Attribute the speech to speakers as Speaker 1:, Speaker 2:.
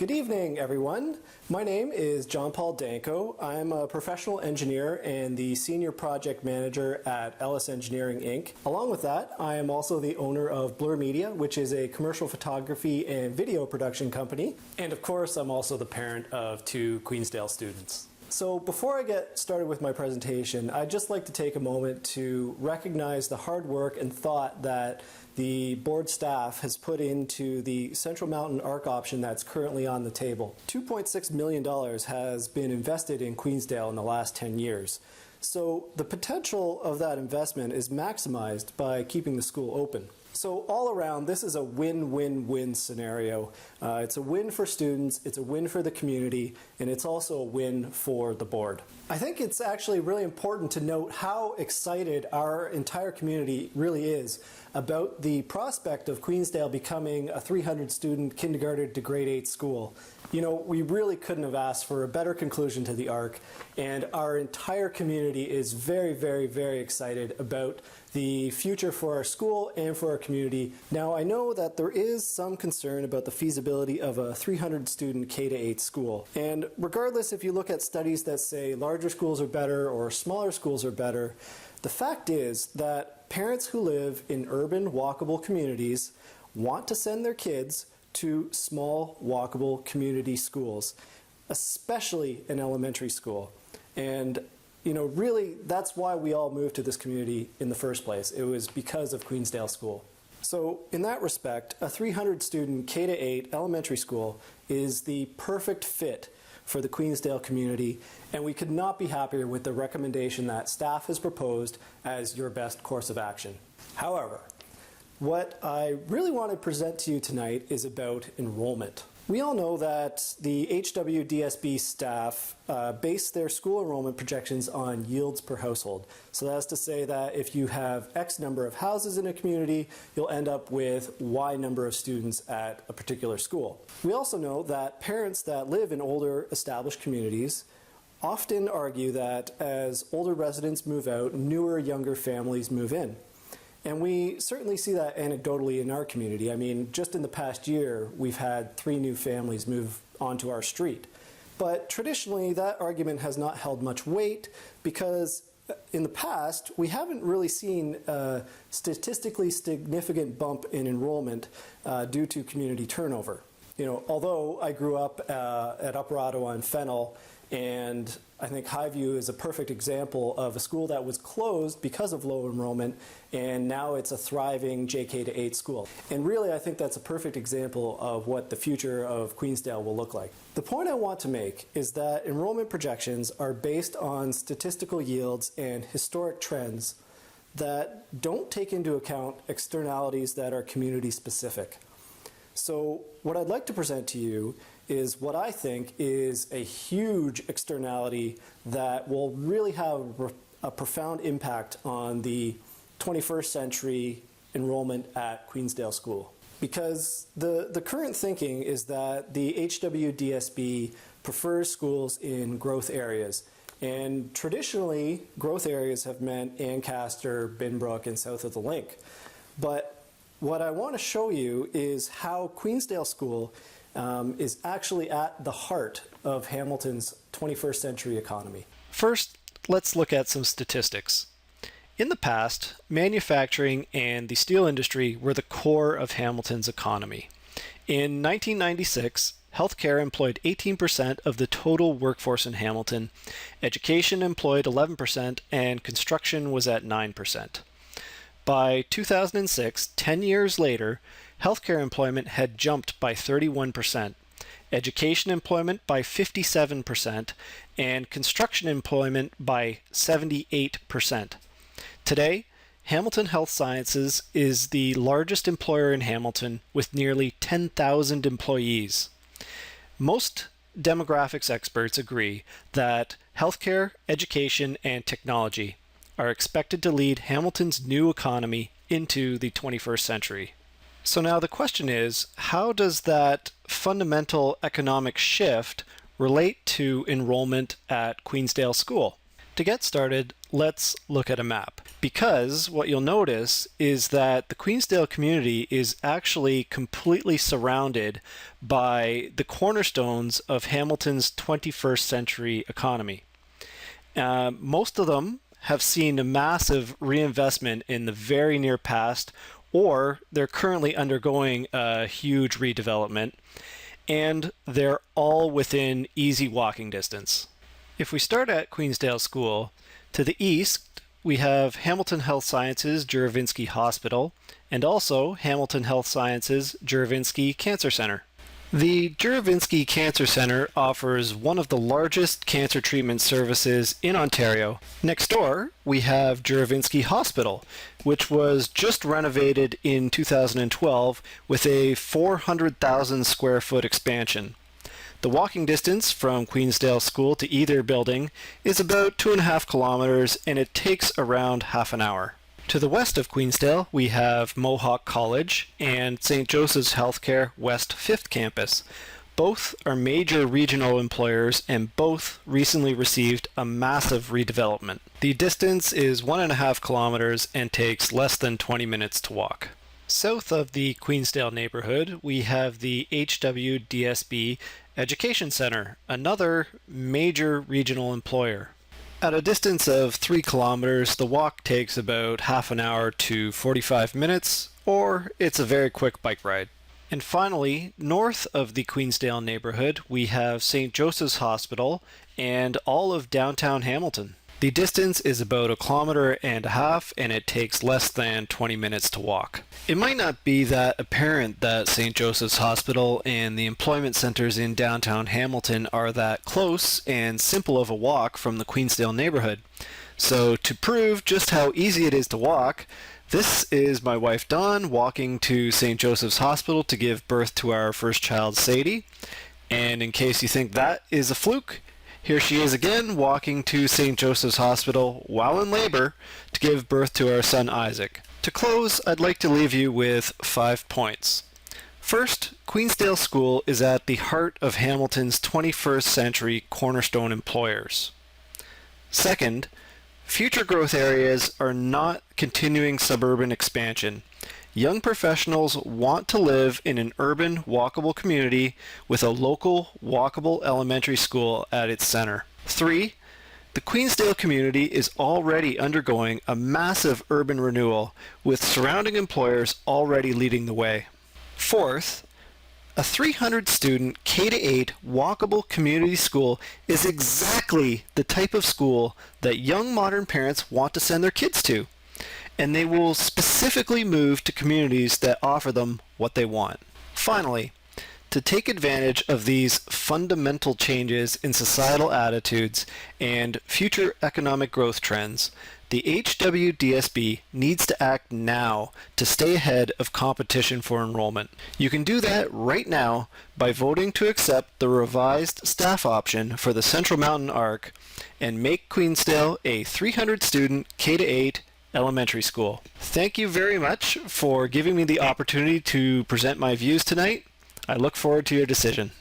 Speaker 1: Good evening, everyone. My name is John Paul Danko. I'm a professional engineer and the senior project manager at Ellis Engineering, Inc. Along with that, I am also the owner of Blur Media, which is a commercial photography and video production company. And of course, I'm also the parent of 2 Queensdale students. So before I get started with my presentation, I'd just like to take a moment to recognize the hard work and thought that the board staff has put into the Central Mountain Arc option that's currently on the table. $2.6 million has been invested in Queensdale in the last 10 years. So the potential of that investment is maximized by keeping the school open. So all around, this is a win-win-win scenario. It's a win for students, it's a win for the community, and it's also a win for the board. I think it's actually really important to note how excited our entire community really is about the prospect of Queensdale becoming a 300-student kindergarten to grade 8 school. You know, we really couldn't have asked for a better conclusion to the ARC, and our entire community is very, very, very excited about the future for our school and for our community. Now, I know that there is some concern about the feasibility of a 300-student K-8 school. And regardless if you look at studies that say larger schools are better or smaller schools are better, the fact is that parents who live in urban, walkable communities want to send their kids to small, walkable community schools, especially in elementary school. And you know, really, that's why we all moved to this community in the first place. It was because of Queensdale School. So in that respect, a 300-student K-8 elementary school is the perfect fit for the Queensdale community, and we could not be happier with the recommendation that staff has proposed as your best course of action. However, what I really want to present to you tonight is about enrollment. We all know that the HWDSB staff base their school enrollment projections on yields per household. So that's to say that if you have X number of houses in a community, you'll end up with Y number of students at a particular school. We also know that parents that live in older established communities often argue that as older residents move out, newer, younger families move in. And we certainly see that anecdotally in our community. I mean, just in the past year, we've had 3 new families move onto our street. But traditionally, that argument has not held much weight because in the past, we haven't really seen a statistically significant bump in enrollment due to community turnover. You know, although I grew up at Upper Ottawa and Fennel, and I think Highview is a perfect example of a school that was closed because of low enrollment, and now it's a thriving JK-8 school. And really, I think that's a perfect example of what the future of Queensdale will look like. The point I want to make is that enrollment projections are based on statistical yields and historic trends that don't take into account externalities that are community specific. So what I'd like to present to you is what I think is a huge externality that will really have a profound impact on the 21st century enrollment at Queensdale School. Because the current thinking is that the HWDSB prefers schools in growth areas. And traditionally, growth areas have meant Ancaster, Binbrook, and south of the Link. But what I want to show you is how Queensdale School is actually at the heart of Hamilton's 21st century economy.
Speaker 2: First, let's look at some statistics. In the past, manufacturing and the steel industry were the core of Hamilton's economy. In 1996, healthcare employed 18% of the total workforce in Hamilton, education employed 11%, and construction was at 9%. By 2006, 10 years later, healthcare employment had jumped by 31%, education employment by 57%, and construction employment by 78%. Today, Hamilton Health Sciences is the largest employer in Hamilton with nearly 10,000 employees. Most demographics experts agree that healthcare, education, and technology are expected to lead Hamilton's new economy into the 21st century. So now the question is, how does that fundamental economic shift relate to enrollment at Queensdale School? To get started, let's look at a map. Because what you'll notice is that the Queensdale community is actually completely surrounded by the cornerstones of Hamilton's 21st century economy. Most of them have seen a massive reinvestment in the very near past, or they're currently undergoing a huge redevelopment, and they're all within easy walking distance. If we start at Queensdale School, to the east we have Hamilton Health Sciences Juravinski Hospital and also Hamilton Health Sciences Juravinski Cancer Center. The Juravinski Cancer Center offers one of the largest cancer treatment services in Ontario. Next door, we have Juravinski Hospital, which was just renovated in 2012 with a 400,000 square foot expansion. The walking distance from Queensdale School to either building is about 2.5 kilometers, and it takes around half an hour. To the west of Queensdale, we have Mohawk College and St. Joseph's Healthcare West 5th Campus. Both are major regional employers and both recently received a massive redevelopment. The distance is 1.5 kilometers and takes less than 20 minutes to walk. South of the Queensdale neighborhood, we have the HWDSB Education Center, another major regional employer. At a distance of 3 kilometers, the walk takes about half an hour to 45 minutes, or it's a very quick bike ride. And finally, north of the Queensdale neighborhood, we have St. Joseph's Hospital and all of downtown Hamilton. The distance is about 1.5 kilometers, and it takes less than 20 minutes to walk. It might not be that apparent that St. Joseph's Hospital and the employment centers in downtown Hamilton are that close and simple of a walk from the Queensdale neighborhood. So to prove just how easy it is to walk, this is my wife Dawn walking to St. Joseph's Hospital to give birth to our first child, Sadie. And in case you think that is a fluke, here she is again walking to St. Joseph's Hospital while in labor to give birth to our son Isaac. To close, I'd like to leave you with 5 points. First, Queensdale School is at the heart of Hamilton's 21st century cornerstone employers. Second, future growth areas are not continuing suburban expansion. Young professionals want to live in an urban, walkable community with a local, walkable elementary school at its center. 3. The Queensdale community is already undergoing a massive urban renewal, with surrounding employers already leading the way. Fourth, a 300-student K-8 walkable community school is exactly the type of school that young modern parents want to send their kids to, and they will specifically move to communities that offer them what they want. Finally, to take advantage of these fundamental changes in societal attitudes and future economic growth trends, the HWDSB needs to act now to stay ahead of competition for enrollment. You can do that right now by voting to accept the revised staff option for the Central Mountain Arc and make Queensdale a 300-student K-8 elementary school. Thank you very much for giving me the opportunity to present my views tonight. I look forward to your decision.